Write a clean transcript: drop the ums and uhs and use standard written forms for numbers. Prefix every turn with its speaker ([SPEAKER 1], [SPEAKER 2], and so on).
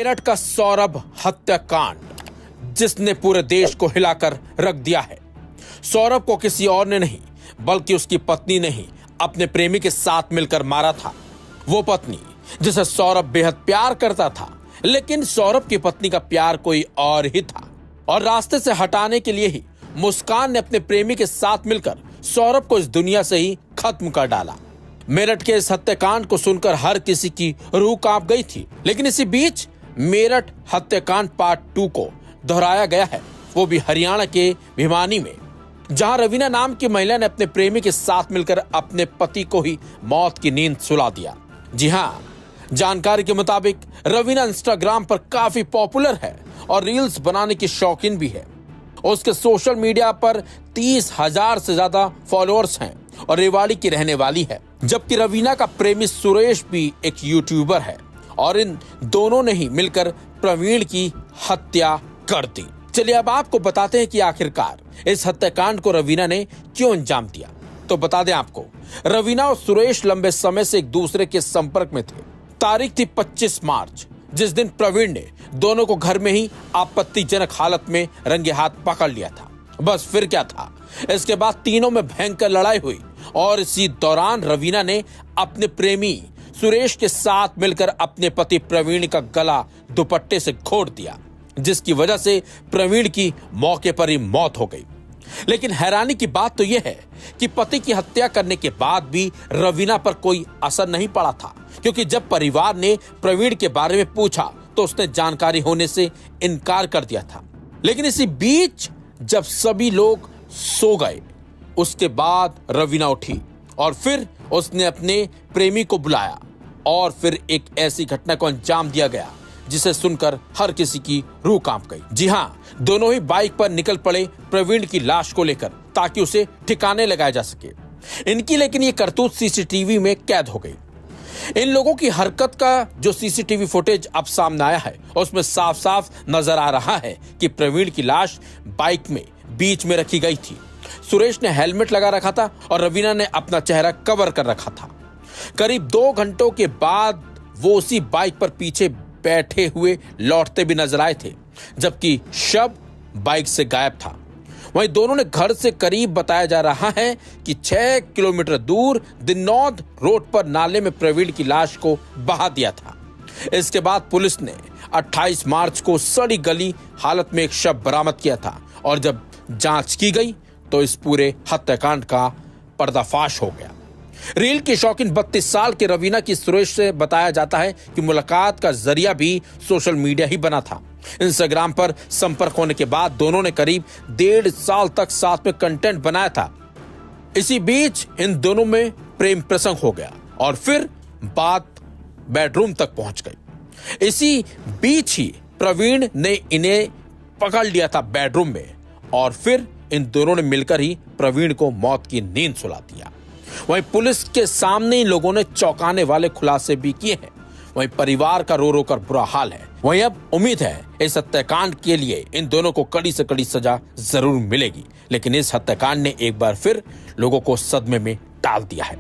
[SPEAKER 1] मेरठ का सौरभ हत्याकांड जिसने पूरे देश को हिलाकर रख दिया है। सौरभ को किसी और ने नहीं बल्कि उसकी पत्नी ने ही अपने प्रेमी के साथ मिलकर मारा था। वो पत्नी जिसे सौरभ बेहद प्यार करता था, लेकिन सौरभ की पत्नी का प्यार कोई और ही था और रास्ते से हटाने के लिए ही मुस्कान ने अपने प्रेमी के साथ मिलकर सौरभ को इस दुनिया से ही खत्म कर डाला। मेरठ के इस हत्याकांड को सुनकर हर किसी की रूह कांप गई थी, लेकिन इसी बीच मेरठ हत्याकांड पार्ट 2 को दोहराया गया है, वो भी हरियाणा के भिवानी में, जहां रवीना नाम की महिला ने अपने प्रेमी के साथ मिलकर अपने पति को ही मौत की नींद सुला दिया। जी हां, जानकारी के मुताबिक रवीना इंस्टाग्राम पर काफी पॉपुलर है और रील्स बनाने की शौकीन भी है। उसके सोशल मीडिया पर 30,000 से ज्यादा फॉलोअर्स हैं और रेवाड़ी की रहने वाली है, जबकि रवीना का प्रेमी सुरेश भी एक यूट्यूबर है और इन दोनों ने ही मिलकर प्रवीण की हत्या कर दी। चलिए अब आपको बताते हैं कि आखिरकार इस हत्याकांड को रवीना ने क्यों अंजाम दिया। तो बता दें आपको, रवीना और सुरेश लंबे समय से एक दूसरे के संपर्क में थे। तारीख थी 25 मार्च, जिस दिन प्रवीण ने दोनों को घर में ही आपत्तिजनक हालत में रंगे हाथ पकड़ लिया था। बस फिर क्या था, इसके बाद तीनों में भयंकर लड़ाई हुई और इसी दौरान रवीना ने अपने प्रेमी सुरेश के साथ मिलकर अपने पति प्रवीण का गला दुपट्टे से घोट दिया, जिसकी वजह से प्रवीण की मौके पर ही मौत हो गई। लेकिन हैरानी की बात तो यह है कि पति की हत्या करने के बाद भी रवीना पर कोई असर नहीं पड़ा था, क्योंकि जब परिवार ने प्रवीण के बारे में पूछा तो उसने जानकारी होने से इनकार कर दिया था। लेकिन इसी बीच जब सभी लोग सो गए, उसके बाद रवीना उठी और फिर उसने अपने प्रेमी को बुलाया और फिर एक ऐसी घटना को अंजाम दिया गया जिसे सुनकर हर किसी की रूह कांप गई। जी हां, दोनों ही बाइक पर निकल पड़े प्रवीण की लाश को लेकर ताकि उसे ठिकाने लगाया जा सके। इनकी लेकिन ये करतूत सीसीटीवी में कैद हो गई। इन लोगों की हरकत का जो सीसीटीवी फुटेज अब सामने आया है, उसमें साफ साफ नजर आ रहा है कि प्रवीण की लाश बाइक में बीच में रखी गई थी। सुरेश ने हेलमेट लगा रखा था और रवीना ने अपना चेहरा कवर कर रखा था। करीब 2 घंटों के बाद वो उसी बाइक पर पीछे बैठे हुए लौटते भी नजर आए थे, जबकि शव बाइक से गायब था। वहीं दोनों ने घर से करीब बताया जा रहा है कि 6 किलोमीटर दूर दिन्नौद रोड पर नाले में प्रवीण की लाश को बहा दिया था। इसके बाद पुलिस ने 28 मार्च को सड़ी गली हालत में एक शव बरामद किया था और जब जांच की गई तो इस पूरे हत्याकांड का पर्दाफाश हो गया। रील की शौकीन 32 साल के रवीना की सुरेश से बताया जाता है कि मुलाकात का जरिया भी सोशल मीडिया ही बना था। इंस्टाग्राम पर संपर्क होने के बाद दोनों ने करीब 1.5 साल तक साथ में कंटेंट बनाया था। इसी बीच इन दोनों में प्रेम प्रसंग हो गया और फिर बात बेडरूम तक पहुंच गई। इसी बीच ही प्रवीण ने इन्हें पकड़ लिया था बेडरूम में और फिर इन दोनों ने मिलकर ही प्रवीण को मौत की नींद सुला दिया। वहीं पुलिस के सामने इन लोगों ने चौंकाने वाले खुलासे भी किए हैं। वहीं परिवार का रो रो कर बुरा हाल है। वहीं अब उम्मीद है इस हत्याकांड के लिए इन दोनों को कड़ी से कड़ी सजा जरूर मिलेगी, लेकिन इस हत्याकांड ने एक बार फिर लोगों को सदमे में डाल दिया है।